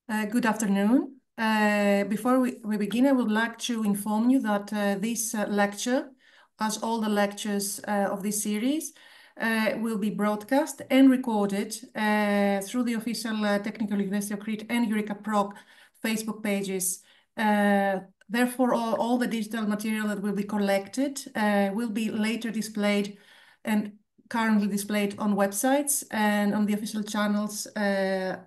Good afternoon. Before we begin, I would like to inform you that this lecture, as all the lectures of this series, will be broadcast and recorded through the official Technical University of Crete and EURECA-PRO Facebook pages. Therefore, all the digital material that will be collected will be later displayed and currently displayed on websites and on the official channels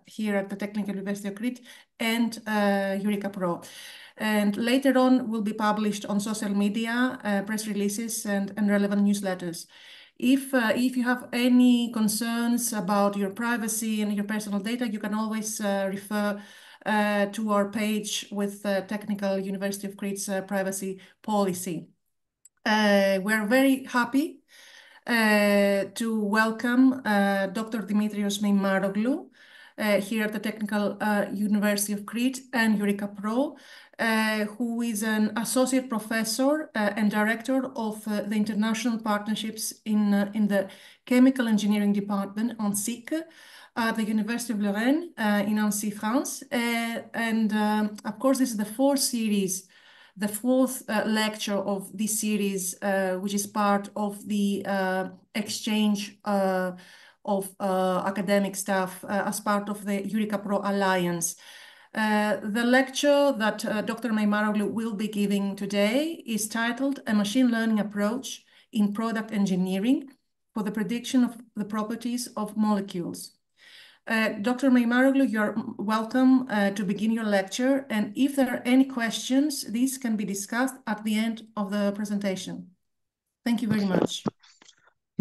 here at the Technical University of Crete and EURECA-PRO. And later on will be published on social media, press releases and relevant newsletters. If you have any concerns about your privacy and your personal data, you can always refer to our page with Technical University of Crete's privacy policy. We're very happy to welcome Dr. Dimitrios Meimaroglou here at the Technical University of Crete and EURECA-PRO, who is an associate professor and director of the international partnerships in the chemical engineering department on TUC at the University of Lorraine in Nancy, France. Of course, this is the fourth lecture of this series, which is part of the exchange of academic staff as part of the EURECA-PRO Alliance. The lecture that Dr. Meimaroglou will be giving today is titled A Machine Learning Approach in Product Engineering for the Prediction of the Properties of Molecules. Dr. Meimaroglou, you're welcome to begin your lecture. And if there are any questions, these can be discussed at the end of the presentation. Thank you very much.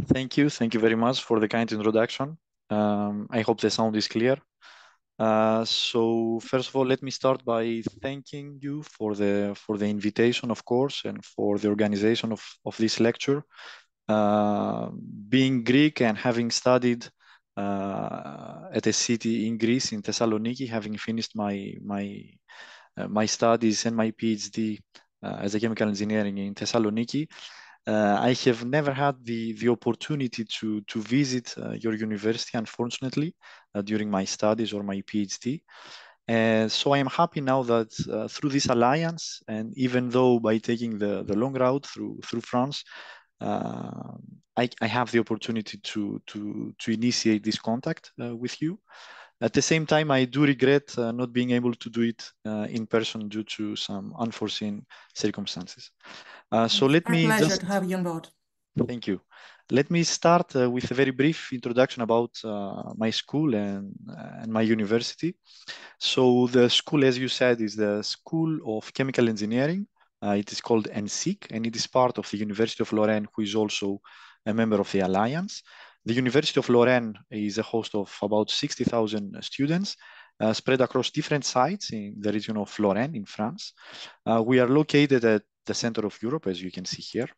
Thank you. Thank you very much for the kind introduction. I hope the sound is clear. So first of all, let me start by thanking you for the invitation, of course, and for the organization of this lecture. Being Greek and having studied at a city in Greece, in Thessaloniki, having finished my studies and my PhD as a chemical engineering in Thessaloniki, I have never had the opportunity to visit your university, unfortunately, during my studies or my PhD. So I am happy now that through this alliance, and even though by taking the long route through France, I have the opportunity to initiate this contact with you. At the same time, I do regret not being able to do it in person due to some unforeseen circumstances. So let me pleasure to have you on board. Thank you. Let me start with a very brief introduction about my school and my university. So the school, as you said, is the School of Chemical Engineering. It is called ENSIC, and it is part of the University of Lorraine, who is also a member of the Alliance. The University of Lorraine is a host of about 60,000 students spread across different sites in the region of Lorraine in France. We are located at the center of Europe, as you can see here,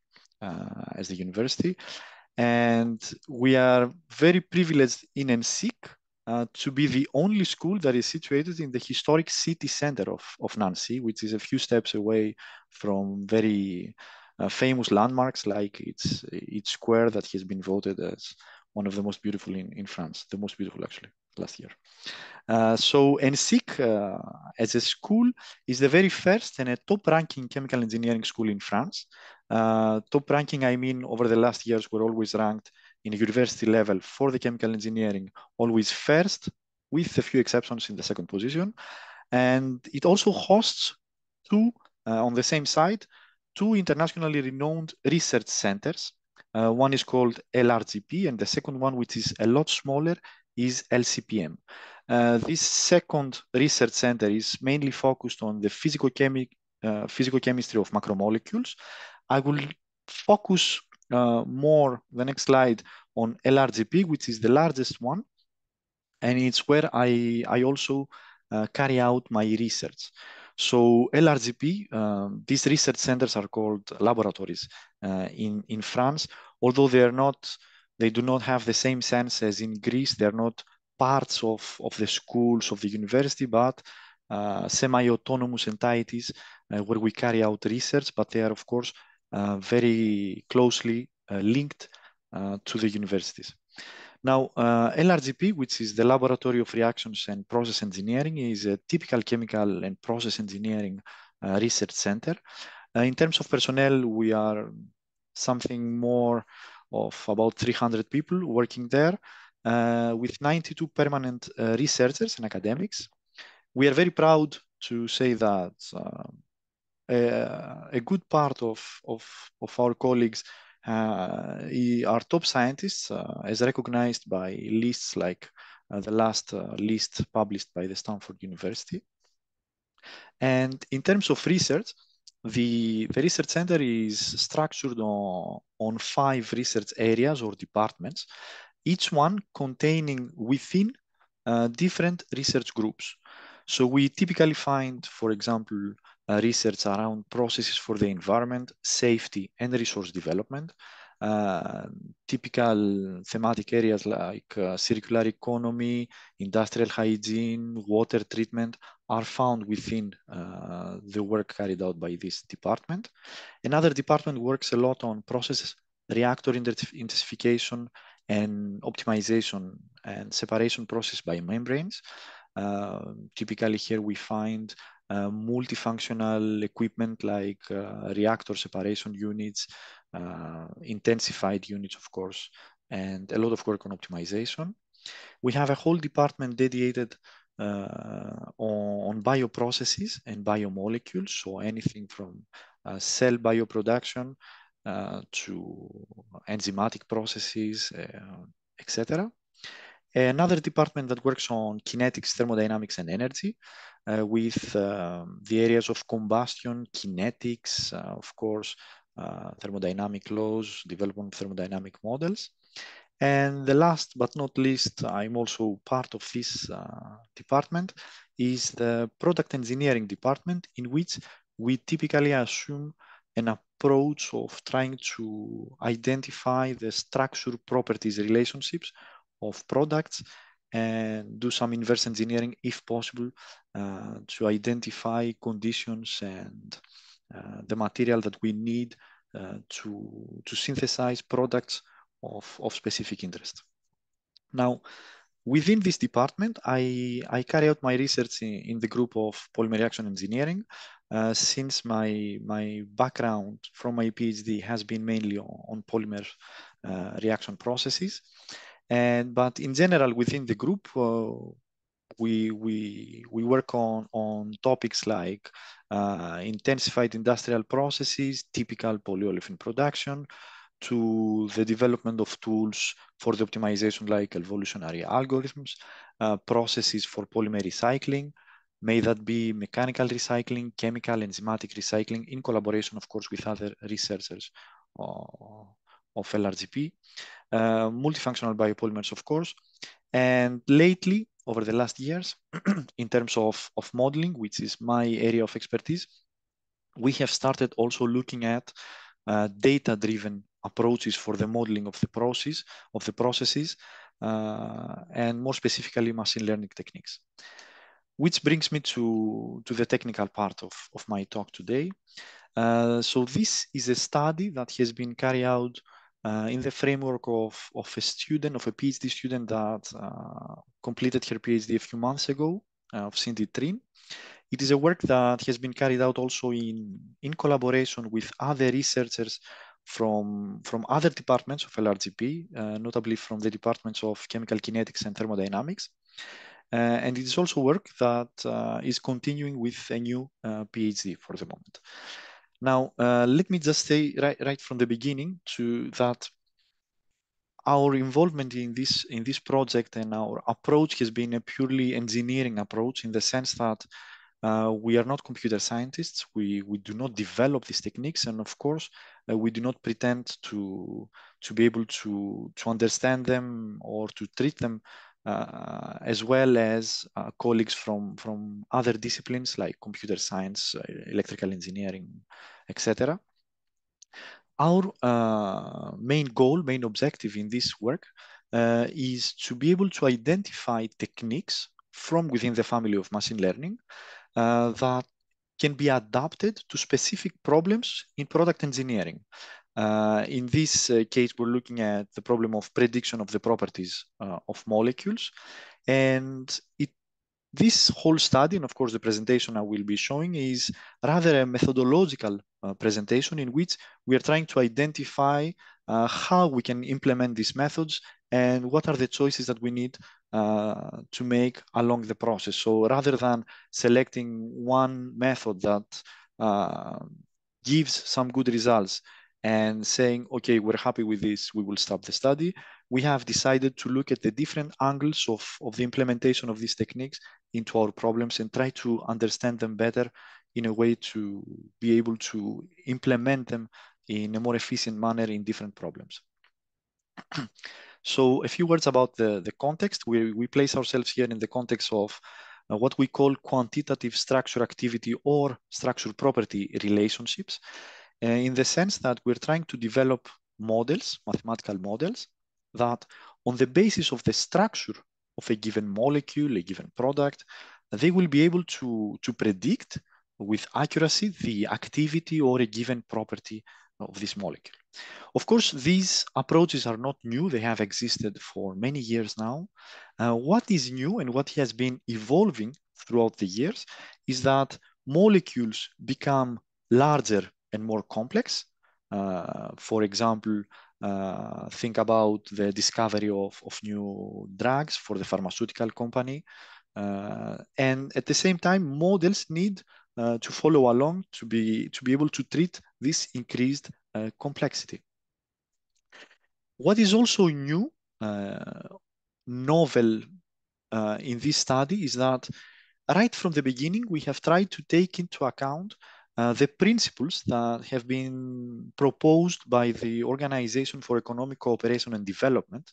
as the university. And we are very privileged in ENSIC to be the only school that is situated in the historic city center of Nancy, which is a few steps away from very famous landmarks like its square that has been voted as one of the most beautiful in France, the most beautiful actually last year. So ENSIC as a school is the very first and a top-ranking chemical engineering school in France. Top ranking, I mean, over the last years, we're always ranked in a university level for the chemical engineering, always first, with a few exceptions in the second position. And it also hosts two, on the same site, two internationally renowned research centers. One is called LRGP, and the second one, which is a lot smaller, is LCPM. This second research center is mainly focused on the physicochemistry of macromolecules. I will focus more, the next slide, on LRGP, which is the largest one, and it's where I also carry out my research. So LRGP, these research centers are called laboratories in France, although they do not have the same sense as in Greece. They're not parts of the schools of the university, but semi-autonomous entities where we carry out research, but they are, of course, very closely linked to the universities. Now, LRGP, which is the Laboratory of Reactions and Process Engineering, is a typical chemical and process engineering research center. In terms of personnel, we are something more of about 300 people working there, with 92 permanent researchers and academics. We are very proud to say that a good part of our colleagues are top scientists, as recognized by lists like the last list published by the Stanford University. And in terms of research, the research center is structured on 5 research areas or departments, each one containing within different research groups. So we typically find, for example, research around processes for the environment, safety, and resource development. Typical thematic areas like circular economy, industrial hygiene, water treatment are found within the work carried out by this department. Another department works a lot on process reactor intensification and optimization and separation process by membranes. Typically here we find multifunctional equipment like reactor separation units, intensified units, of course, and a lot of work on optimization. We have a whole department dedicated on bioprocesses and biomolecules, so anything from cell bioproduction to enzymatic processes, etc. Another department that works on kinetics, thermodynamics, and energy with the areas of combustion, kinetics, of course, thermodynamic laws, development of thermodynamic models. And the last but not least, I'm also part of this department, is the product engineering department, in which we typically assume an approach of trying to identify the structure properties relationships of products and do some inverse engineering if possible to identify conditions and the material that we need to synthesize products of specific interest. Now, within this department, I carry out my research in the group of polymer reaction engineering, since my background from my PhD has been mainly on polymer reaction processes. But in general, within the group, we work on topics like intensified industrial processes, typical polyolefin production, to the development of tools for the optimization like evolutionary algorithms, processes for polymer recycling, may that be mechanical recycling, chemical, enzymatic recycling, in collaboration, of course, with other researchers of LRGP, multifunctional biopolymers, of course. And lately, over the last years, in terms of modeling, which is my area of expertise, we have started also looking at data-driven approaches for the modeling of the processes, and more specifically, machine learning techniques. Which brings me to the technical part of my talk today. So this is a study that has been carried out in the framework of a PhD student that completed her PhD a few months ago, of Cindy Trin. It is a work that has been carried out also in collaboration with other researchers from other departments of LRGP, notably from the departments of chemical kinetics and thermodynamics. And it is also work that is continuing with a new PhD for the moment. Now, let me just say right from the beginning that our involvement in this project and our approach has been a purely engineering approach, in the sense that we are not computer scientists. We do not develop these techniques, and of course, we do not pretend to be able to understand them or to treat them as well as colleagues from other disciplines like computer science, electrical engineering, etc. Our main objective in this work is to be able to identify techniques from within the family of machine learning that can be adapted to specific problems in product engineering. In this case, we're looking at the problem of prediction of the properties of molecules. And this whole study, and of course the presentation I will be showing, is rather a methodological presentation in which we are trying to identify how we can implement these methods and what are the choices that we need to make along the process. So rather than selecting one method that gives some good results and saying, okay, we're happy with this, we will stop the study, we have decided to look at the different angles of the implementation of these techniques into our problems and try to understand them better in a way to be able to implement them in a more efficient manner in different problems. So a few words about the context. We place ourselves here in the context of what we call quantitative structure activity or structure property relationships, in the sense that we're trying to develop models, mathematical models, that on the basis of the structure of a given molecule, a given product, they will be able to predict with accuracy the activity or a given property of this molecule. Of course, these approaches are not new. They have existed for many years now. What is new and what has been evolving throughout the years is that molecules become larger and more complex. For example, think about the discovery of new drugs for the pharmaceutical company. And at the same time, models need to follow along to be able to treat this increased complexity. What is also new, novel in this study is that right from the beginning, we have tried to take into account the principles that have been proposed by the Organization for Economic Cooperation and Development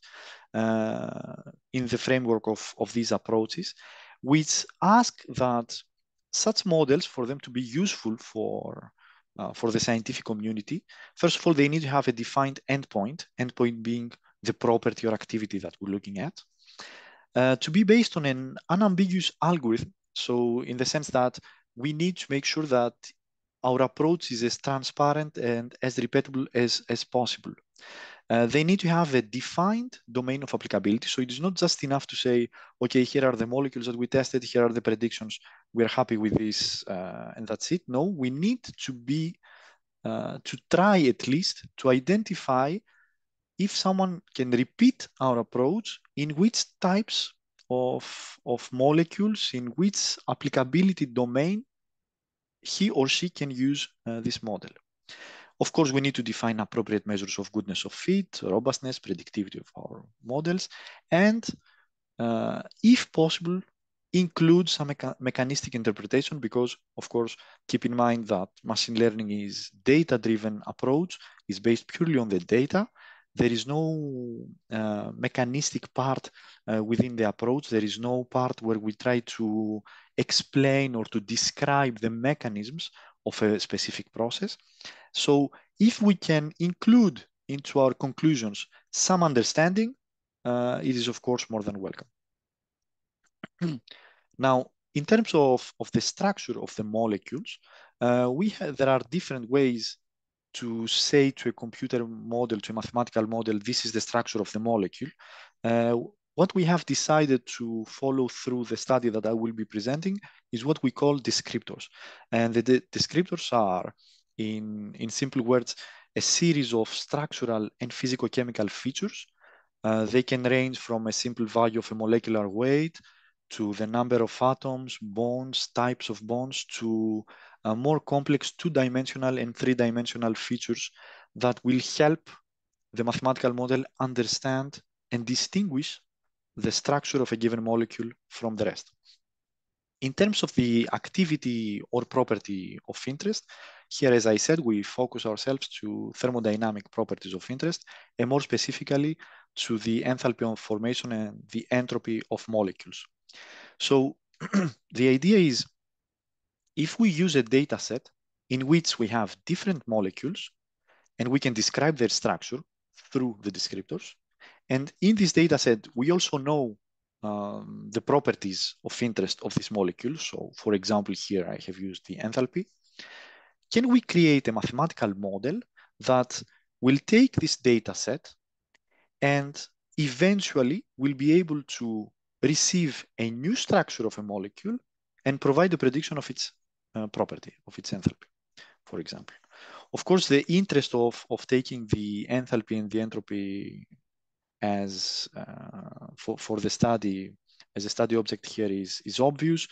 in the framework of these approaches, which ask that such models, for them to be useful for the scientific community, first of all, they need to have a defined endpoint being the property or activity that we're looking at, to be based on an unambiguous algorithm. So in the sense that we need to make sure that our approach is as transparent and as repeatable as possible. They need to have a defined domain of applicability. So it is not just enough to say, okay, here are the molecules that we tested, here are the predictions, we're happy with this, and that's it. No, we need to try at least to identify if someone can repeat our approach in which types of molecules, in which applicability domain he or she can use this model. Of course, we need to define appropriate measures of goodness of fit, robustness, predictivity of our models, and if possible, include some mechanistic interpretation, because, of course, keep in mind that machine learning is data-driven approach, is based purely on the data. There is no mechanistic part within the approach. There is no part where we try to explain or to describe the mechanisms of a specific process. So if we can include into our conclusions some understanding, it is, of course, more than welcome. Now, in terms of the structure of the molecules, there are different ways to say to a computer model, to a mathematical model, this is the structure of the molecule. What we have decided to follow through the study that I will be presenting is what we call descriptors. And the descriptors are, in simple words, a series of structural and physicochemical features. They can range from a simple value of a molecular weight to the number of atoms, bonds, types of bonds, to more complex two-dimensional and three-dimensional features that will help the mathematical model understand and distinguish the structure of a given molecule from the rest. In terms of the activity or property of interest, here, as I said, we focus ourselves to thermodynamic properties of interest, and more specifically to the enthalpy of formation and the entropy of molecules. So the idea is, if we use a data set in which we have different molecules and we can describe their structure through the descriptors, and in this data set, we also know the properties of interest of this molecule. So for example, here I have used the enthalpy. Can we create a mathematical model that will take this data set and eventually will be able to receive a new structure of a molecule and provide a prediction of its property, of its enthalpy, for example. Of course, the interest of taking the enthalpy and the entropy as for the study, as a study object here is obvious.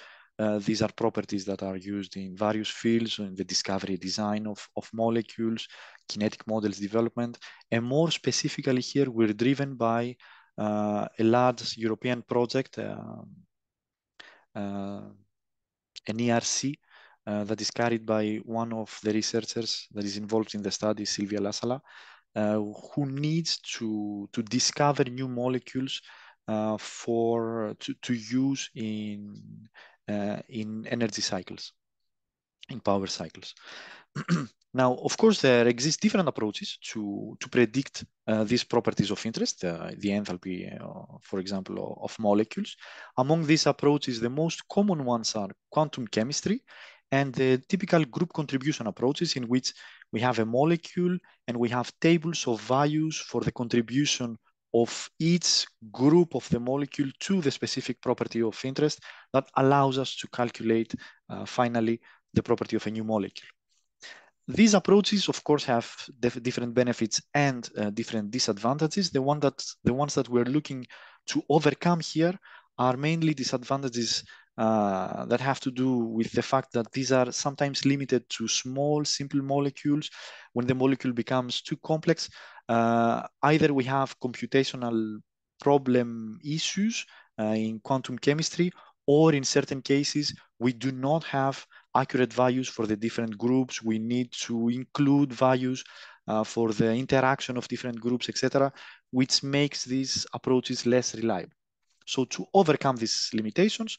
These are properties that are used in various fields, in the discovery design of molecules, kinetic models development, and more specifically here, we're driven by a large European project, an ERC, that is carried by one of the researchers that is involved in the study, Silvia Lasala, who needs to discover new molecules to use in energy cycles, in power cycles. Now, of course, there exist different approaches to predict these properties of interest, the enthalpy, for example, of molecules. Among these approaches, the most common ones are quantum chemistry and the typical group contribution approaches, in which we have a molecule and we have tables of values for the contribution of each group of the molecule to the specific property of interest that allows us to calculate finally the property of a new molecule. These approaches, of course, have different benefits and different disadvantages. The ones that we're looking to overcome here are mainly disadvantages that have to do with the fact that these are sometimes limited to small, simple molecules. When the molecule becomes too complex, either we have computational problem issues in quantum chemistry, or in certain cases, we do not have accurate values for the different groups. We need to include values for the interaction of different groups, etc., which makes these approaches less reliable. So to overcome these limitations,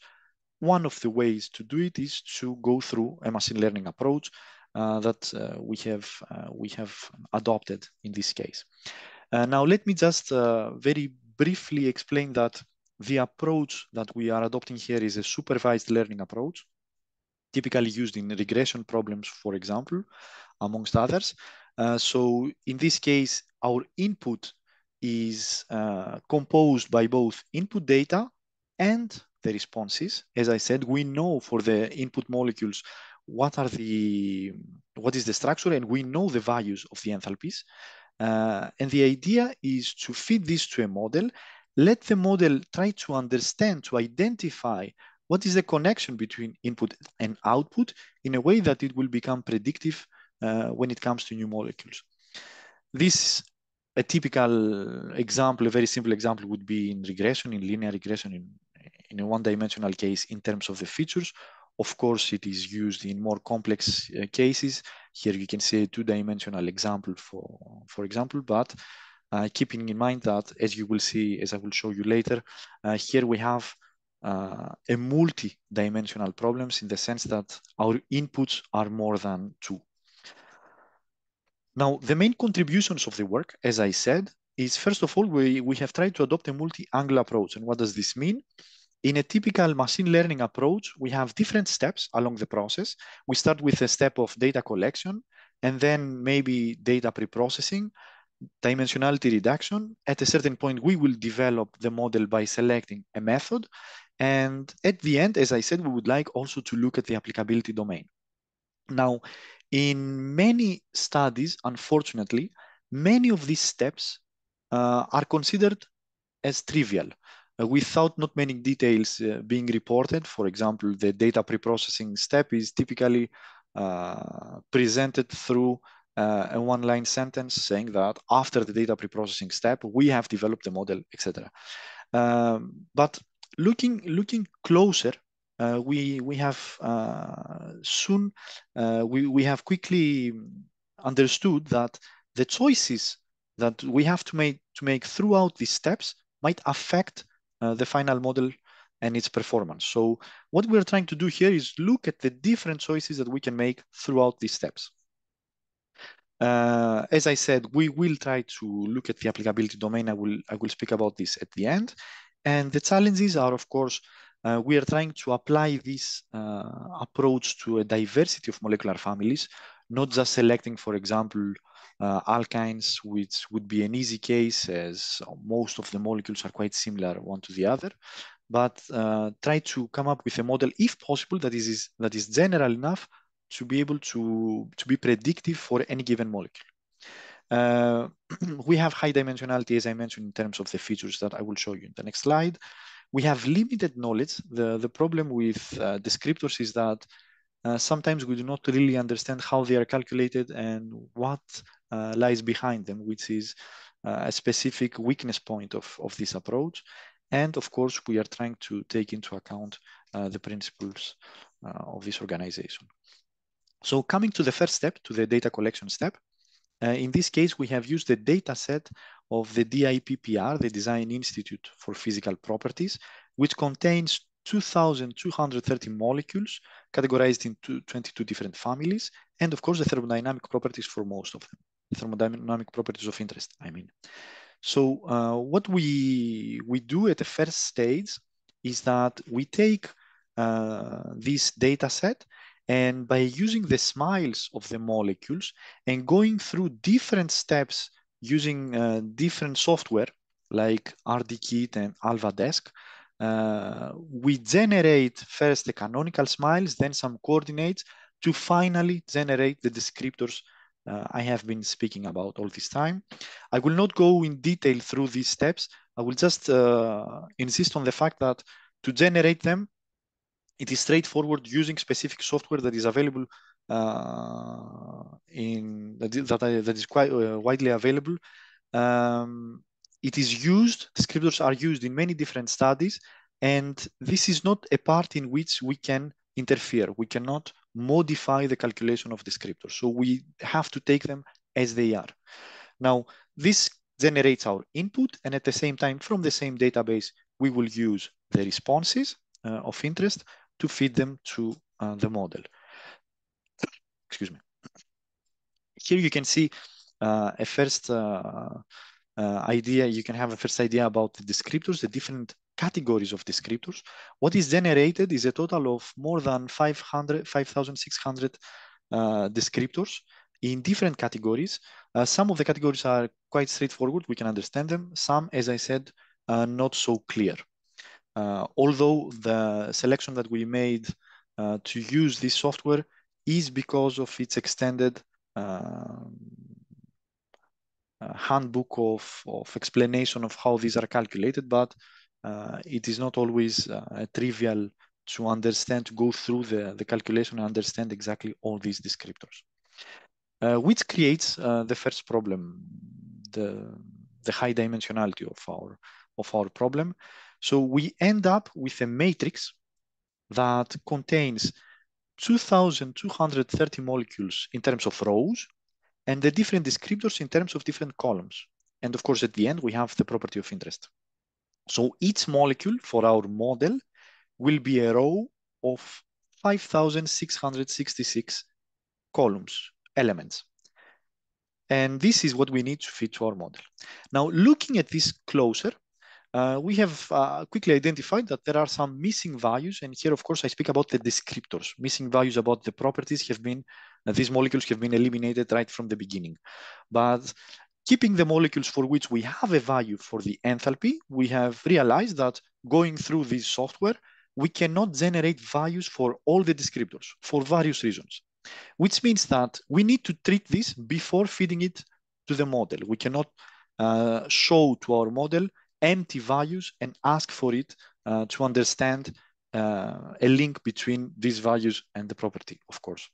one of the ways to do it is to go through a machine learning approach that we have adopted in this case. Now, let me just very briefly explain that the approach that we are adopting here is a supervised learning approach, typically used in regression problems, for example, amongst others. So in this case, our input is composed by both input data and the responses. As I said, we know for the input molecules what is the structure, and we know the values of the enthalpies. And the idea is to feed this to a model, let the model try to understand, to identify what is the connection between input and output in a way that it will become predictive when it comes to new molecules. This, a typical example, a very simple example, would be in regression, in linear regression, in a one-dimensional case in terms of the features. Of course, it is used in more complex cases. Here you can see a two-dimensional example, for example, but keeping in mind that, as you will see, as I will show you later, here we have a multi-dimensional problems in the sense that our inputs are more than two. Now, the main contributions of the work, as I said, is first of all, we have tried to adopt a multi-angle approach. And what does this mean? In a typical machine learning approach, we have different steps along the process. We start with a step of data collection, and then maybe data pre-processing, dimensionality reduction. At a certain point, we will develop the model by selecting a method. And at the end, as I said, we would like also to look at the applicability domain. Now, in many studies, unfortunately, many of these steps are considered as trivial, without not many details being reported. For example, the data pre-processing step is typically presented through a one-line sentence saying that after the data pre-processing step, we have developed the model, etc. But looking closer, we have we have quickly understood that the choices that we have to make throughout these steps might affect the final model and its performance. So what we're trying to do here is look at the different choices that we can make throughout these steps. As I said, we will try to look at the applicability domain. I will speak about this at the end. And the challenges are, of course, we are trying to apply this approach to a diversity of molecular families, not just selecting, for example, alkynes, which would be an easy case as most of the molecules are quite similar one to the other, but try to come up with a model, if possible, that is general enough to be able to be predictive for any given molecule. We have high dimensionality, as I mentioned, in terms of the features that I will show you in the next slide. We have limited knowledge. The problem with descriptors is that sometimes we do not really understand how they are calculated and what lies behind them, which is a specific weakness point of this approach. And of course, we are trying to take into account the principles of this organization. So coming to the first step, to the data collection step, in this case, we have used the data set of the DIPPR, the Design Institute for Physical Properties, which contains 2,230 molecules categorized into 22 different families, and of course, the thermodynamic properties for most of them, the thermodynamic properties of interest, I mean. So what we do at the first stage is that we take this data set, and by using the smiles of the molecules and going through different steps using different software like RDKit and AlvaDesk, we generate first the canonical smiles, then some coordinates to finally generate the descriptors I have been speaking about all this time. I will not go in detail through these steps. I will just insist on the fact that to generate them, it is straightforward using specific software that is available that is quite widely available. It is used, descriptors are used in many different studies, and this is not a part in which we can interfere. We cannot modify the calculation of descriptors. So we have to take them as they are. Now, this generates our input, and at the same time, from the same database, we will use the responses of interest to feed them to the model. Excuse me. Here you can see a first idea. You can have a first idea about the descriptors, the different categories of descriptors. What is generated is a total of more than 5,600 descriptors in different categories. Some of the categories are quite straightforward. We can understand them. Some, as I said, not so clear. Although the selection that we made to use this software is because of its extended handbook of explanation of how these are calculated, but it is not always trivial to understand, to go through the calculation and understand exactly all these descriptors. Which creates the first problem, the high dimensionality of our problem. So we end up with a matrix that contains 2,230 molecules in terms of rows and the different descriptors in terms of different columns. And of course, at the end, we have the property of interest. So each molecule for our model will be a row of 5,666 columns, elements. And this is what we need to fit to our model. Now, looking at this closer, we have quickly identified that there are some missing values. And here, of course, I speak about the descriptors. Missing values about the properties have been, these molecules have been eliminated right from the beginning. But keeping the molecules for which we have a value for the enthalpy, we have realized that going through this software, we cannot generate values for all the descriptors for various reasons, which means that we need to treat this before feeding it to the model. We cannot show to our model empty values and ask for it to understand a link between these values and the property, of course.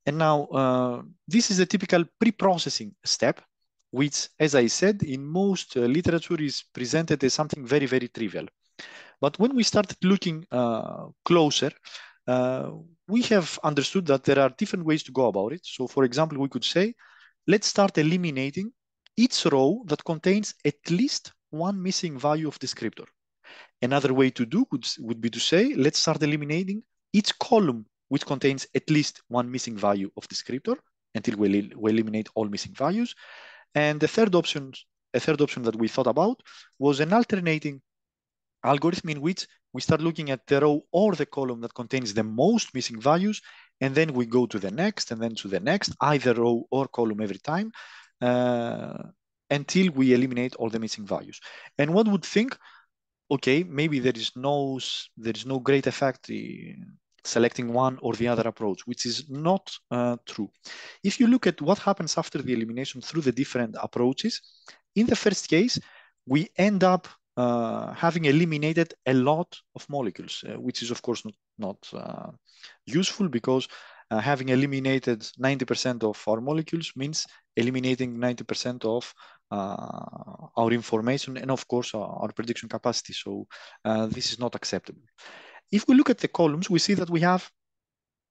And now, this is a typical pre-processing step, which, as I said, in most literature is presented as something very, very trivial. But when we started looking closer, we have understood that there are different ways to go about it. So, for example, we could say, let's start eliminating each row that contains at least one missing value of descriptor. Another way to do would be to say, let's start eliminating each column which contains at least one missing value of descriptor until we eliminate all missing values. And the third option, a third option that we thought about was an alternating algorithm in which we start looking at the row or the column that contains the most missing values and then we go to the next, and then to the next, either row or column every time, until we eliminate all the missing values. And one would think, okay, maybe there is no great effect in selecting one or the other approach, which is not true. If you look at what happens after the elimination through the different approaches, in the first case, we end up having eliminated a lot of molecules, which is of course not useful, because having eliminated 90% of our molecules means eliminating 90% of our information and of course our prediction capacity. So this is not acceptable. If we look at the columns, we see that we have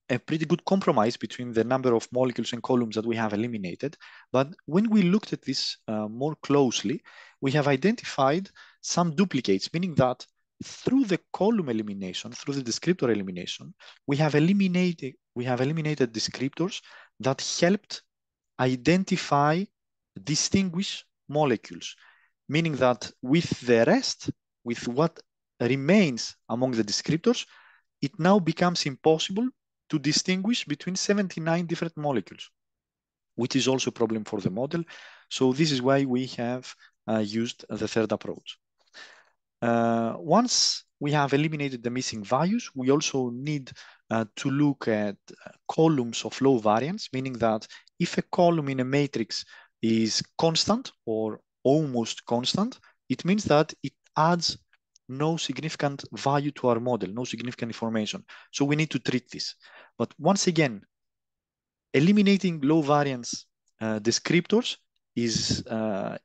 a pretty good compromise between the number of molecules and columns that we have eliminated. But when we looked at this more closely, we have identified some duplicates, meaning that through the column elimination, through the descriptor elimination, we have eliminated descriptors that helped identify, distinguish molecules, meaning that with the rest, with what remains among the descriptors, it now becomes impossible to distinguish between 79 different molecules, which is also a problem for the model. So this is why we have used the third approach. Once we have eliminated the missing values, we also need to look at columns of low variance, meaning that if a column in a matrix is constant or almost constant, it means that it adds no significant value to our model, no significant information. So we need to treat this. But once again, eliminating low variance descriptors is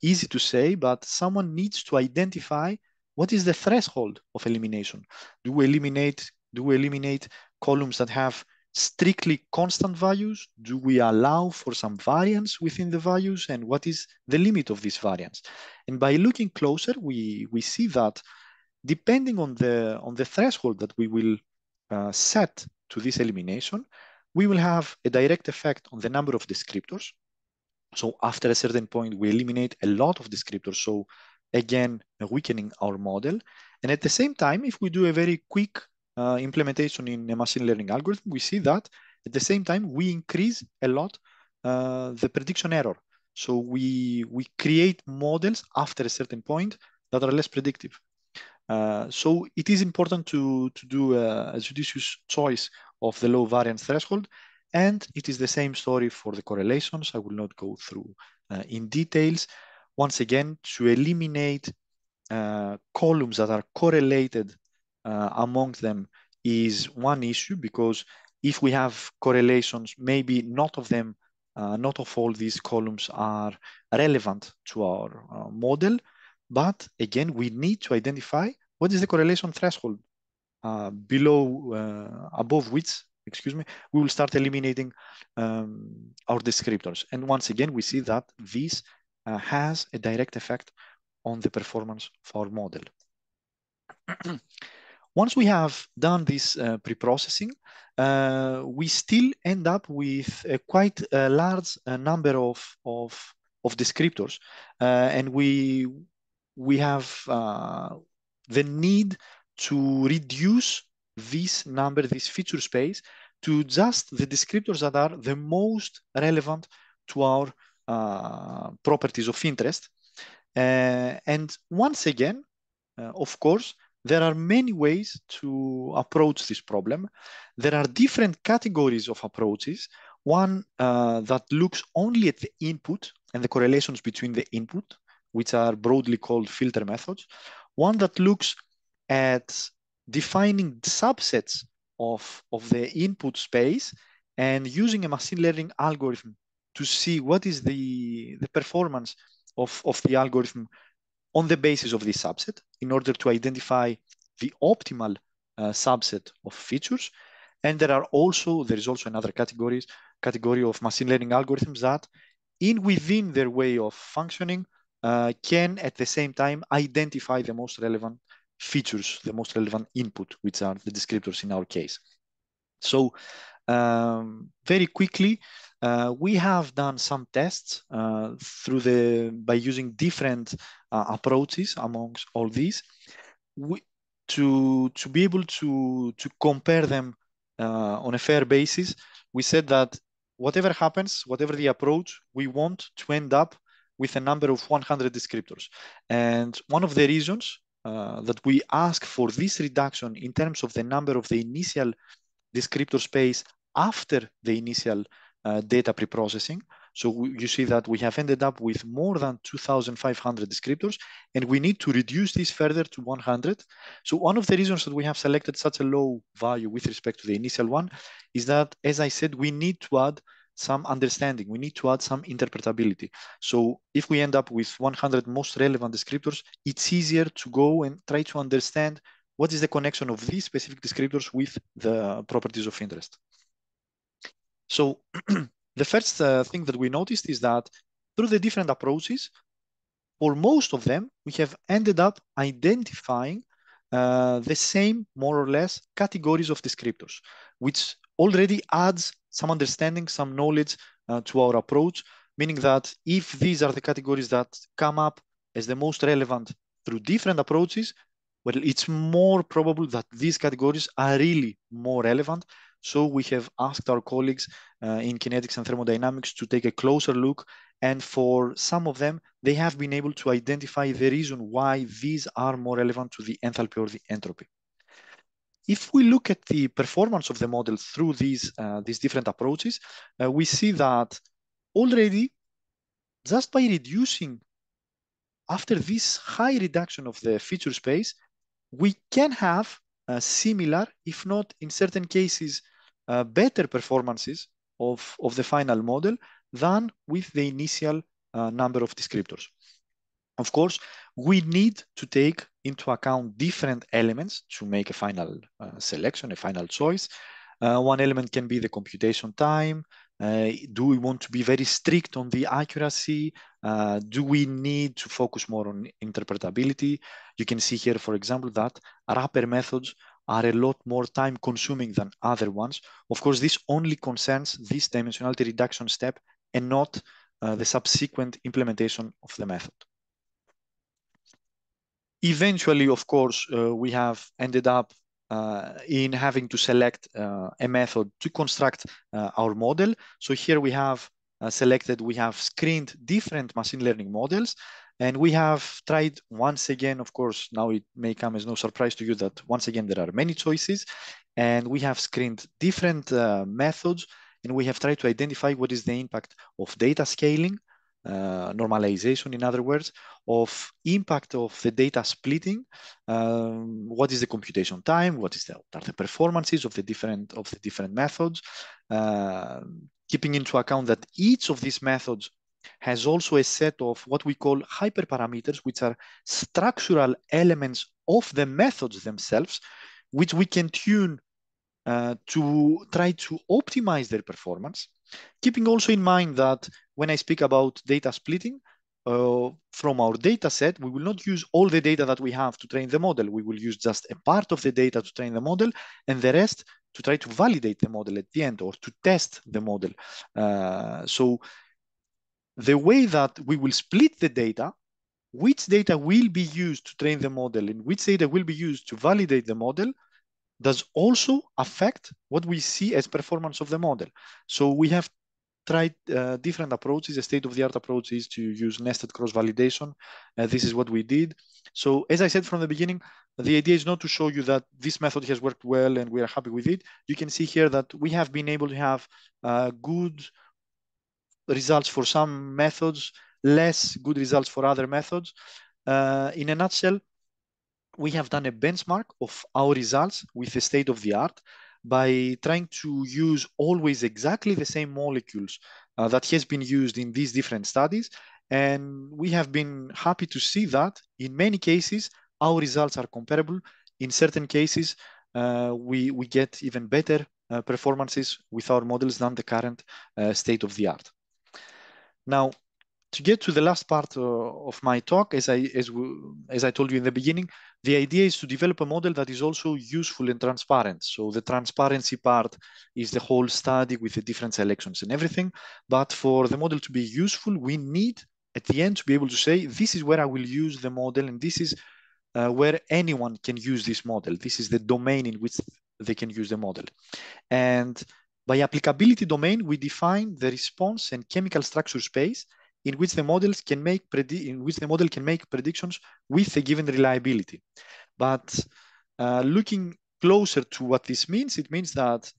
easy to say, but someone needs to identify what is the threshold of elimination. Do we eliminate columns that have strictly constant values? Do we allow for some variance within the values? And what is the limit of this variance? And by looking closer, we see that depending on the threshold that we will set to this elimination, we will have a direct effect on the number of descriptors. So after a certain point, we eliminate a lot of descriptors. So again, weakening our model. And at the same time, if we do a very quick implementation in a machine learning algorithm, we see that at the same time, we increase a lot the prediction error. So we create models after a certain point that are less predictive. So it is important to do a judicious choice of the low variance threshold. And it is the same story for the correlations. I will not go through in details. Once again, to eliminate columns that are correlated among them is one issue, because if we have correlations, maybe not of all these columns are relevant to our model. But again, we need to identify what is the correlation threshold above which, we will start eliminating our descriptors. And once again, we see that this has a direct effect on the performance of our model. Once we have done this pre-processing, we still end up with a quite large number of descriptors, and we have the need to reduce this number, this feature space, to just the descriptors that are the most relevant to our properties of interest. And once again, of course, there are many ways to approach this problem. There are different categories of approaches. One that looks only at the input and the correlations between the input, which are broadly called filter methods. One that looks at defining subsets of the input space and using a machine learning algorithm to see what is the performance of the algorithm on the basis of this subset in order to identify the optimal subset of features. And there is also another category of machine learning algorithms that within their way of functioning can at the same time identify the most relevant features, the most relevant input, which are the descriptors in our case. So very quickly, we have done some tests by using different approaches amongst all these to be able to compare them on a fair basis we said that whatever happens, whatever the approach, we want to end up with a number of 100 descriptors. And one of the reasons that we ask for this reduction in terms of the number of the initial descriptor space after the initial data preprocessing. So you see that we have ended up with more than 2,500 descriptors, and we need to reduce this further to 100. So one of the reasons that we have selected such a low value with respect to the initial one is that, as I said, we need to add some understanding. We need to add some interpretability. So if we end up with 100 most relevant descriptors, it's easier to go and try to understand what is the connection of these specific descriptors with the properties of interest. So the first thing that we noticed is that through the different approaches, for most of them, we have ended up identifying the same, more or less, categories of descriptors, which already adds some understanding, some knowledge to our approach, meaning that if these are the categories that come up as the most relevant through different approaches, well, it's more probable that these categories are really more relevant. So we have asked our colleagues in kinetics and thermodynamics to take a closer look. And for some of them, they have been able to identify the reason why these are more relevant to the enthalpy or the entropy. If we look at the performance of the model through these different approaches, we see that already just by reducing, after this high reduction of the feature space, we can have similar, if not in certain cases, better performances of the final model than with the initial number of descriptors. Of course, we need to take into account different elements to make a final selection, a final choice. One element can be the computation time. Do we want to be very strict on the accuracy? Do we need to focus more on interpretability? You can see here, for example, that wrapper methods are a lot more time consuming than other ones. Of course, this only concerns this dimensionality reduction step and not the subsequent implementation of the method. Eventually, of course, we have ended up in having to select a method to construct our model. So here we have we have screened different machine learning models, and we have tried once again, of course, now it may come as no surprise to you that once again, there are many choices, and we have screened different methods, and we have tried to identify what is the impact of data scaling, normalization, in other words, of impact of the data splitting, what is the computation time, what are the performances of the different methods, keeping into account that each of these methods has also a set of what we call hyperparameters, which are structural elements of the methods themselves, which we can tune to try to optimize their performance, keeping also in mind that when I speak about data splitting, from our data set, we will not use all the data that we have to train the model. We will use just a part of the data to train the model and the rest to try to validate the model at the end or to test the model. So the way that we will split the data, which data will be used to train the model and which data will be used to validate the model, does also affect what we see as performance of the model. So we have tried different approaches. A state-of-the-art approach is to use nested cross-validation. This is what we did. So as I said from the beginning, the idea is not to show you that this method has worked well and we are happy with it. You can see here that we have been able to have good results for some methods, less good results for other methods. In a nutshell, we have done a benchmark of our results with the state of the art by trying to use always exactly the same molecules that has been used in these different studies. And we have been happy to see that in many cases, our results are comparable. In certain cases, we get even better performances with our models than the current state of the art. Now, to get to the last part of my talk, as I told you in the beginning, the idea is to develop a model that is also useful and transparent. So the transparency part is the whole study with the different selections and everything. But for the model to be useful, we need at the end to be able to say, this is where I will use the model, and this is where anyone can use this model. This is the domain in which they can use the model. And By applicability domain, we define the response and chemical structure space in which the model can make predictions with a given reliability. But looking closer to what this means, it means that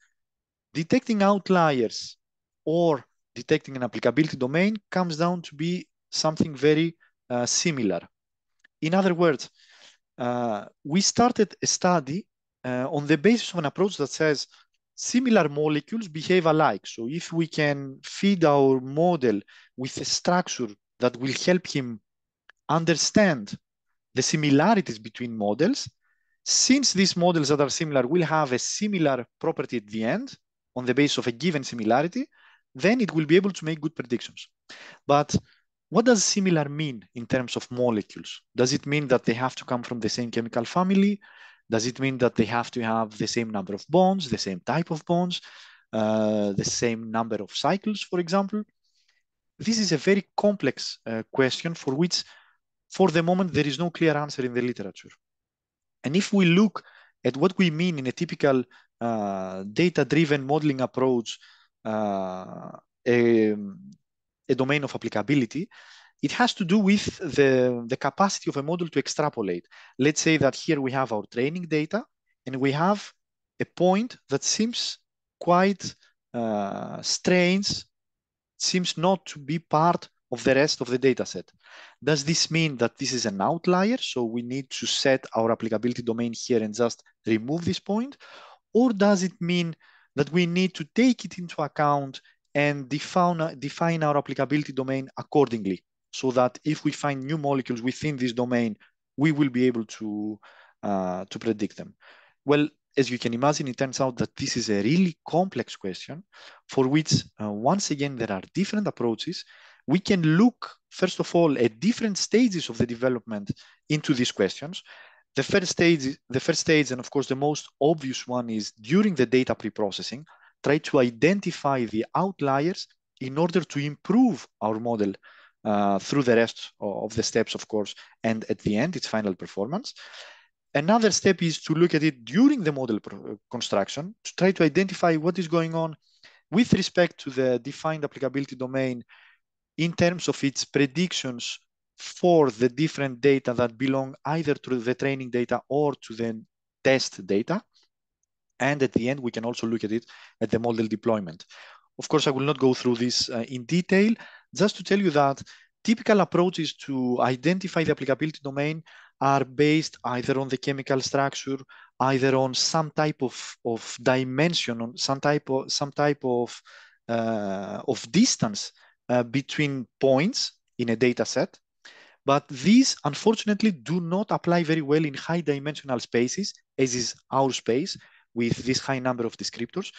detecting outliers or detecting an applicability domain comes down to be something very similar. In other words, we started a study on the basis of an approach that says similar molecules behave alike. So if we can feed our model with a structure that will help him understand the similarities between models, since these models that are similar will have a similar property at the end on the basis of a given similarity, then it will be able to make good predictions. But what does similar mean in terms of molecules? Does it mean that they have to come from the same chemical family? Does it mean that they have to have the same number of bonds, the same type of bonds, the same number of cycles, for example? This is a very complex question for which, for the moment, there is no clear answer in the literature. And if we look at what we mean in a typical data-driven modeling approach, a domain of applicability, it has to do with the capacity of a model to extrapolate. Let's say that here we have our training data, and we have a point that seems quite strange, seems not to be part of the rest of the data set. Does this mean that this is an outlier? So we need to set our applicability domain here and just remove this point? Or does it mean that we need to take it into account and define our applicability domain accordingly, so that if we find new molecules within this domain, we will be able to predict them? Well, as you can imagine, it turns out that this is a really complex question for which, once again, there are different approaches. We can look, first of all, at different stages of the development into these questions. The first stage, and of course the most obvious one, is during the data pre-processing, try to identify the outliers in order to improve our model through the rest of the steps, of course, and at the end, its final performance. Another step is to look at it during the model construction, to try to identify what is going on with respect to the defined applicability domain in terms of its predictions for the different data that belong either to the training data or to the test data. And at the end, we can also look at it at the model deployment. Of course, I will not go through this in detail, just to tell you that typical approaches to identify the applicability domain are based either on the chemical structure, either on some type of dimension, on some type of distance between points in a data set. But these, unfortunately, do not apply very well in high dimensional spaces, as is our space, with this high number of descriptors,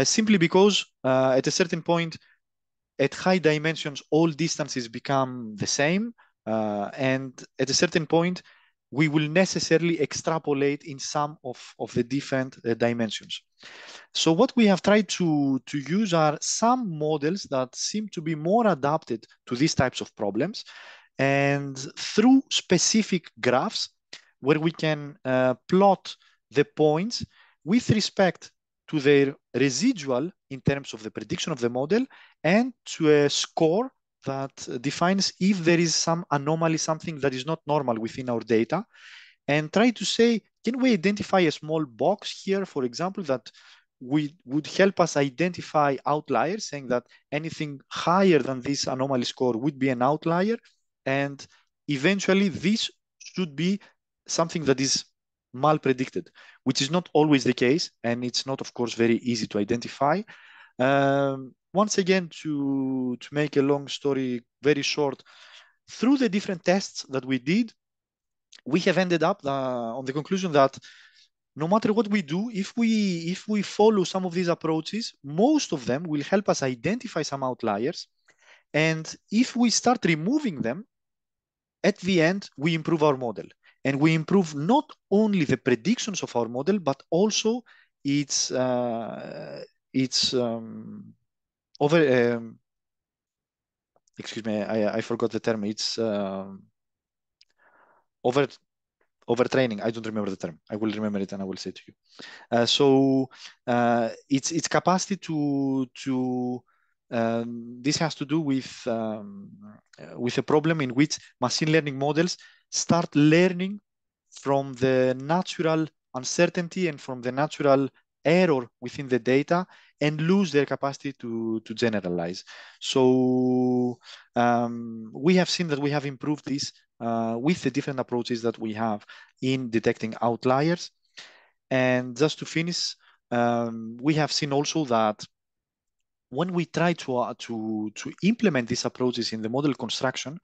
simply because at a certain point, at high dimensions, all distances become the same. And at a certain point, we will necessarily extrapolate in some of the different dimensions. So what we have tried to use are some models that seem to be more adapted to these types of problems. And through specific graphs where we can plot the points with respect to their residual in terms of the prediction of the model and to a score that defines if there is some anomaly, something that is not normal within our data, and try to say, can we identify a small box here, for example, that would help us identify outliers, saying that anything higher than this anomaly score would be an outlier, and eventually this should be something that is mal predicted, which is not always the case, and it's not, of course, very easy to identify. Once again, to make a long story very short, through the different tests that we did, we have ended up on the conclusion that no matter what we do, if we follow some of these approaches, most of them will help us identify some outliers. And if we start removing them, at the end, we improve our model. And we improve not only the predictions of our model, but also its excuse me, I forgot the term. It's over overtraining. I don't remember the term. I will remember it and I will say to you. Its capacity this has to do with a problem in which machine learning models start learning from the natural uncertainty and from the natural error within the data and lose their capacity to generalize. So we have seen that we have improved this with the different approaches that we have in detecting outliers. And just to finish, we have seen also that when we try to implement these approaches in the model construction,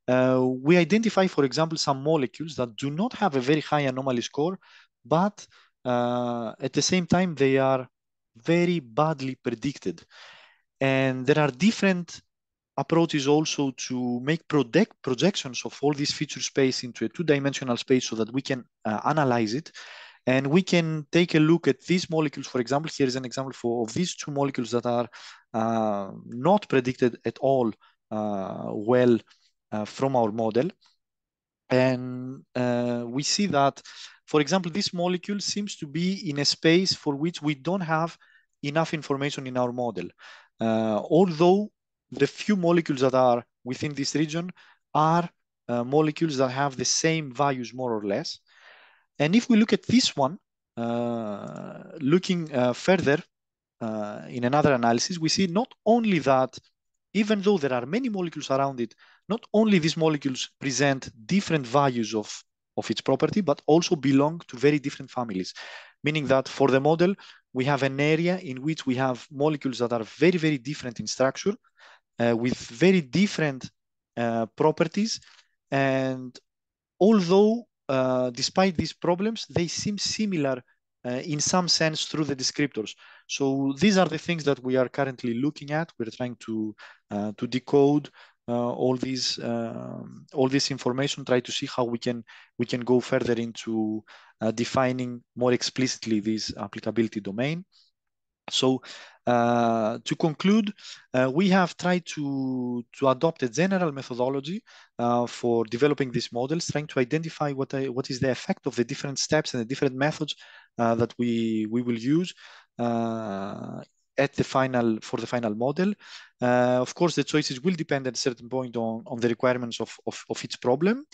we identify, for example, some molecules that do not have a very high anomaly score, but at the same time, they are very badly predicted. And there are different approaches also to make projections of all this feature space into a two-dimensional space so that we can analyze it. And we can take a look at these molecules. For example, here is an example of these two molecules that are not predicted at all well from our model. And we see that, for example, this molecule seems to be in a space for which we don't have enough information in our model. Although the few molecules that are within this region are molecules that have the same values, more or less. And if we look at this one, looking further in another analysis, we see not only that even though there are many molecules around it, not only these molecules present different values of its property, but also belong to very different families. Meaning that for the model, we have an area in which we have molecules that are very, very different in structure, with very different properties. And although, despite these problems, they seem similar in some sense through the descriptors. So these are the things that we are currently looking at. We're trying to decode all this information, try to see how we can go further into defining more explicitly this applicability domain. So to conclude, we have tried to adopt a general methodology for developing these models, trying to identify what is the effect of the different steps and the different methods that we will use for the final model. Of course, the choices will depend at a certain point on the requirements of each problem.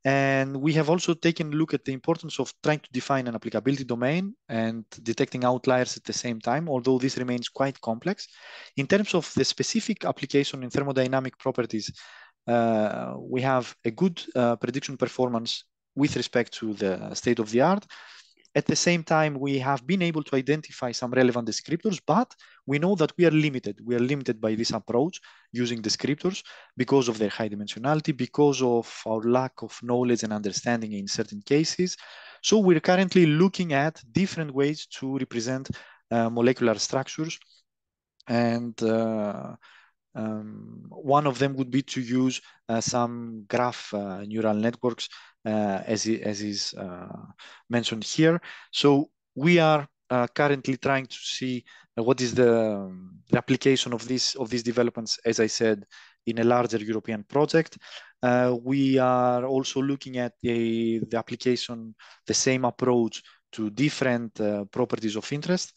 And we have also taken a look at the importance of trying to define an applicability domain and detecting outliers at the same time, although this remains quite complex. In terms of the specific application in thermodynamic properties, we have a good prediction performance with respect to the state of the art. At the same time, we have been able to identify some relevant descriptors, but we know that we are limited. We are limited by this approach using descriptors because of their high dimensionality, because of our lack of knowledge and understanding in certain cases. So we're currently looking at different ways to represent molecular structures. And one of them would be to use some graph neural networks, as is mentioned here. So we are currently trying to see what is the application of these developments, as I said, in a larger European project. We are also looking at the application, the same approach to different properties of interest.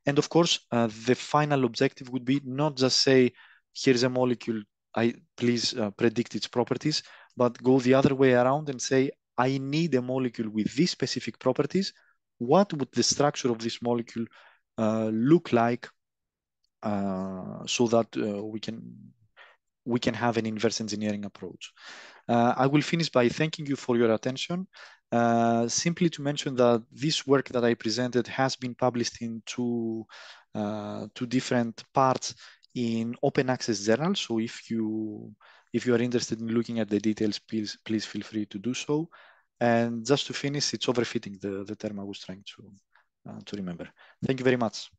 And of course, the final objective would be not just say, here's a molecule, please predict its properties, but go the other way around and say, I need a molecule with these specific properties. What would the structure of this molecule look like so that we can have an inverse engineering approach? I will finish by thanking you for your attention. Simply to mention that this work that I presented has been published in two different parts in open access journals. So if you are interested in looking at the details, please feel free to do so. And just to finish, it's overfitting the term I was trying to remember. Thank you very much.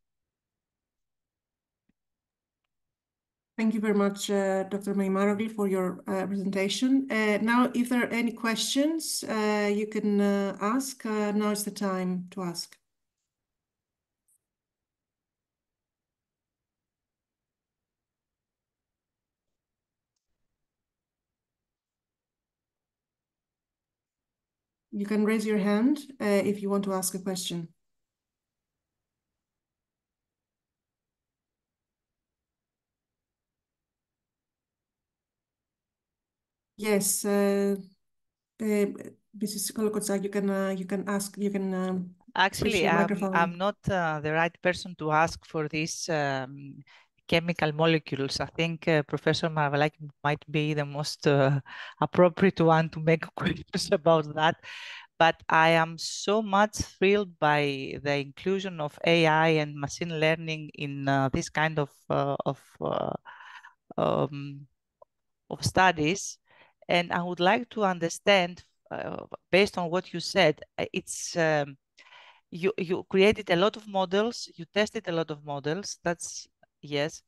Thank you very much, Dr. Meimaroglou, for your presentation. Now, if there are any questions, you can ask. Now is the time to ask. You can raise your hand if you want to ask a question. Yes, Mrs. Kolokotsák, you can ask, you can switch Actually, your microphone. I'm not the right person to ask for these chemical molecules. I think Professor Meimaroglou might be the most appropriate one to make questions about that. But I am so much thrilled by the inclusion of AI and machine learning in this kind of studies. And I would like to understand, based on what you said, it's you created a lot of models, you tested a lot of models, that's yes.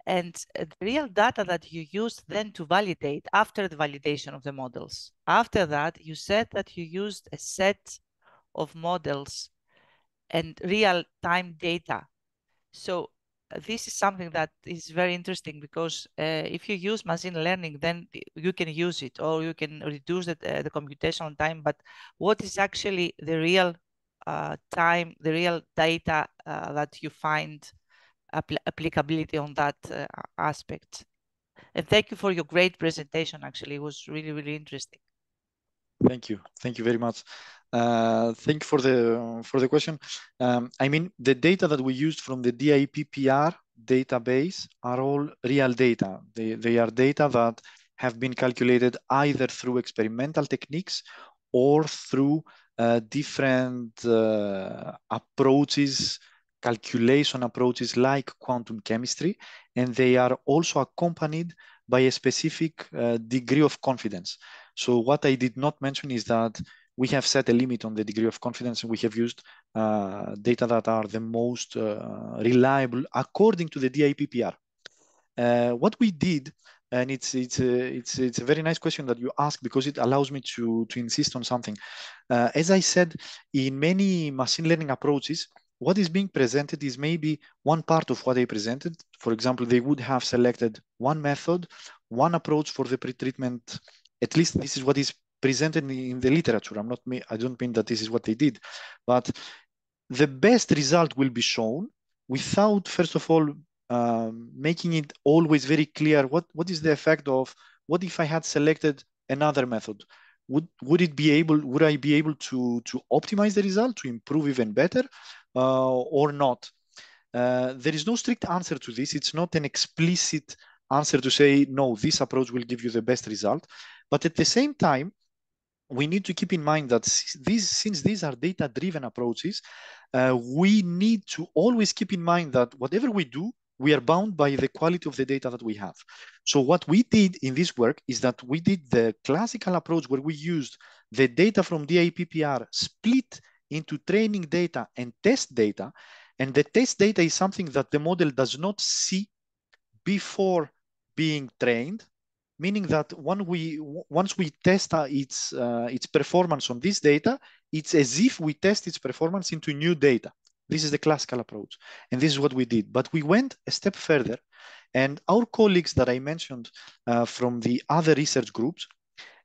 And the real data that you used then to validate after the validation of the models. After that, you said that you used a set of models and real-time data. So this is something that is very interesting because if you use machine learning, then you can use it or you can reduce the computational time. But what is actually the real time, the real data that you find applicability on that aspect? And thank you for your great presentation. Actually, it was really, really interesting. Thank you. Thank you very much. Thank you for the question. I mean, the data that we used from the DIPPR database are all real data. They are data that have been calculated either through experimental techniques or through different approaches, calculation approaches like quantum chemistry, and they are also accompanied by a specific degree of confidence. So what I did not mention is that we have set a limit on the degree of confidence, and we have used data that are the most reliable according to the DIPPR. What we did, and it's a very nice question that you ask because it allows me to insist on something. As I said, in many machine learning approaches, what is being presented is maybe one part of what they presented. For example, they would have selected one method, one approach for the pretreatment. At least this is what is presented in the literature. I don't mean that this is what they did, but the best result will be shown without, first of all, making it always very clear what is the effect of what if I had selected another method. Would I be able to optimize the result, to improve even better, or not? There is no strict answer to this. It's not an explicit answer to say, no, this approach will give you the best result. But at the same time, we need to keep in mind that since these are data-driven approaches, we need to always keep in mind that whatever we do, we are bound by the quality of the data that we have. So what we did in this work is that we did the classical approach where we used the data from DIPPR split into training data and test data. And the test data is something that the model does not see before being trained, meaning that once we test its performance on this data, it's as if we test its performance into new data. This is the classical approach, and this is what we did. But we went a step further, and our colleagues that I mentioned from the other research groups,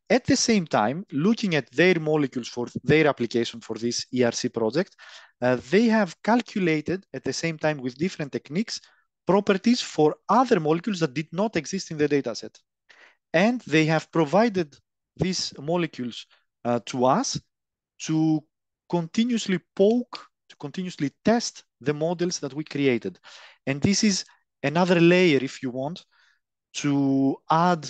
at the same time, looking at their molecules for their application for this ERC project, they have calculated at the same time with different techniques properties for other molecules that did not exist in the dataset. And they have provided these molecules to us to continuously poke, to continuously test the models that we created. And this is another layer, if you want, to add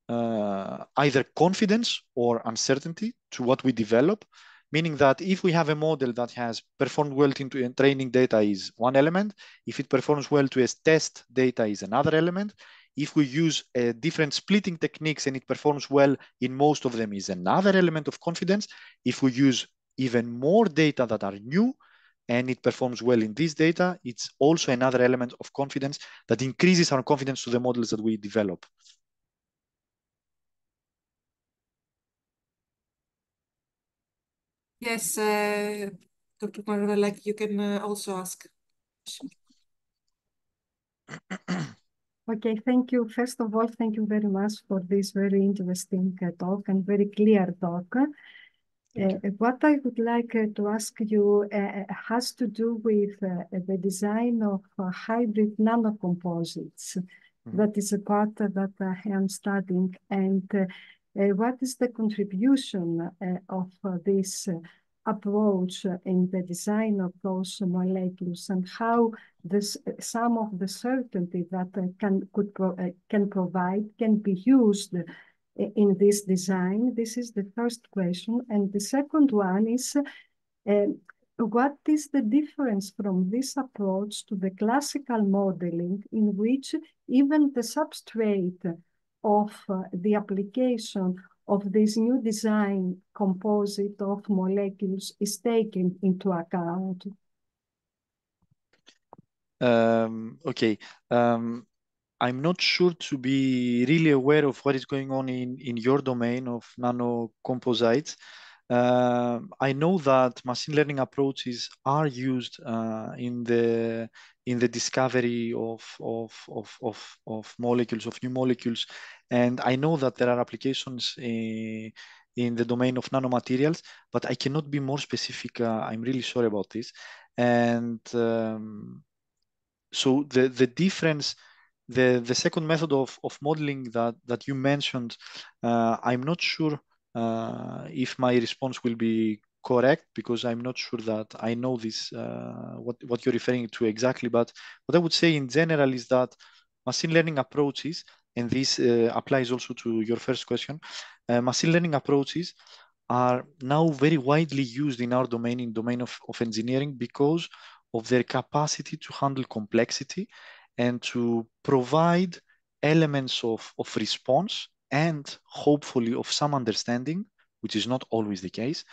either confidence or uncertainty to what we develop, meaning that if we have a model that has performed well into training data is one element, if it performs well to as test data is another element, if we use different splitting techniques and it performs well in most of them is another element of confidence. If we use even more data that are new and it performs well in this data, it's also another element of confidence that increases our confidence to the models that we develop. Yes, Dr. Meimaroglou, you can also ask. Okay, thank you. First of all, thank you very much for this very interesting talk and very clear talk. What I would like to ask you has to do with the design of hybrid nanocomposites. That is a part that I am studying. And what is the contribution of this approach in the design of those molecules, and how some of the certainty that can provide can be used in this design? This is the first question. And the second one is, what is the difference from this approach to the classical modeling, in which even the substrate of the application of this new design composite of molecules is taken into account? Okay. I'm not sure to be really aware of what is going on in your domain of nanocomposites. I know that machine learning approaches are used in the discovery of molecules, of new molecules, and I know that there are applications in the domain of nanomaterials, but I cannot be more specific. I'm really sorry about this. And so the difference, the second method of modeling that you mentioned, I'm not sure if my response will be correct, because I'm not sure that I know this, what you're referring to exactly. But what I would say in general is that machine learning approaches, and this applies also to your first question, machine learning approaches are now very widely used in our domain, in domain of engineering, because of their capacity to handle complexity and to provide elements of response and hopefully of some understanding, which is not always the case,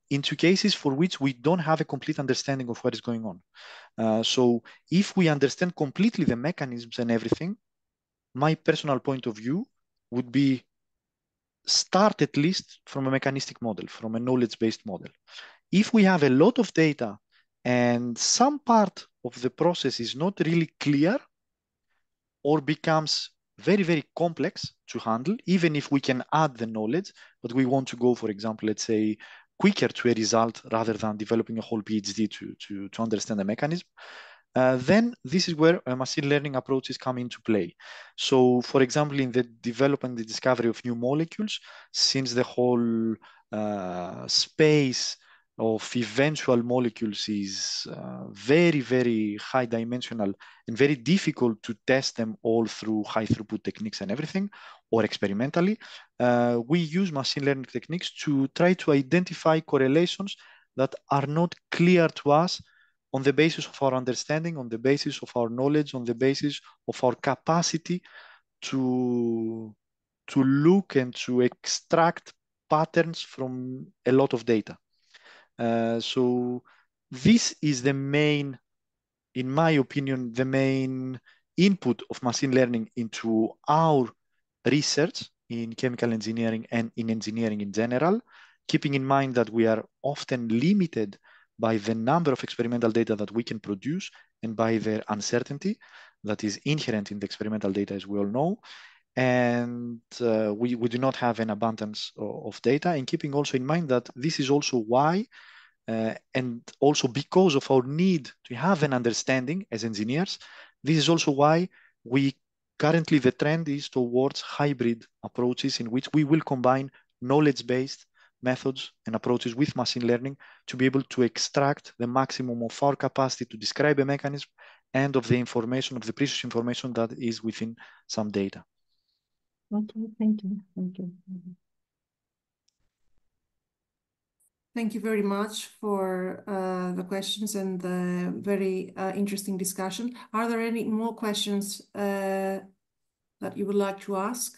into cases for which we don't have a complete understanding of what is going on. So if we understand completely the mechanisms and everything, my personal point of view would be start at least from a mechanistic model, from a knowledge-based model. If we have a lot of data and some part of the process is not really clear or becomes very, very complex to handle, even if we can add the knowledge, but we want to go, for example, let's say, quicker to a result rather than developing a whole PhD to understand the mechanism, then this is where machine learning approaches come into play. So, for example, in the development, the discovery of new molecules, since the whole space of eventual molecules is very, very high dimensional and very difficult to test them all through high throughput techniques and everything, or experimentally, we use machine learning techniques to try to identify correlations that are not clear to us on the basis of our understanding, on the basis of our knowledge, on the basis of our capacity to look and to extract patterns from a lot of data. So this is the main, in my opinion, the main input of machine learning into our research in chemical engineering and in engineering in general, keeping in mind that we are often limited by the number of experimental data that we can produce and by the uncertainty that is inherent in the experimental data, as we all know. And we do not have an abundance of data, and keeping also in mind that this is also why and also because of our need to have an understanding as engineers, this is also why currently the trend is towards hybrid approaches in which we will combine knowledge-based methods and approaches with machine learning to be able to extract the maximum of our capacity to describe a mechanism and of the information, of the precious information that is within some data. Okay, thank you. Thank you. Thank you very much for the questions and the very interesting discussion. Are there any more questions that you would like to ask?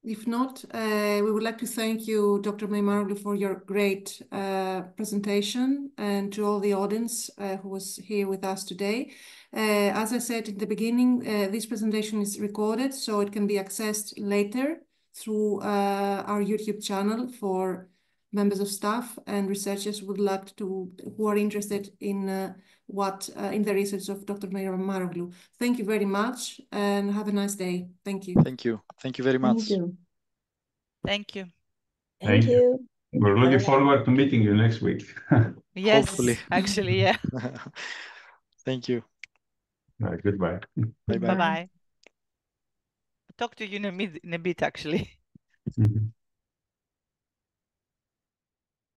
If not, we would like to thank you, Dr. Meimaroglou, for your great presentation, and to all the audience who was here with us today. As I said in the beginning, this presentation is recorded, so it can be accessed later through our YouTube channel for members of staff and researchers would like to, who are interested in in the research of Dr. Meimaroglou. Thank you very much and have a nice day. Thank you. Thank you. Thank you very much. Thank you. Thank you. Thank you. We're looking Bye. forward to meeting you next week. Yes, Hopefully. actually, yeah. Thank you. All right, goodbye. Bye-bye. Bye-bye. Talk to you in a bit, actually. Mhm.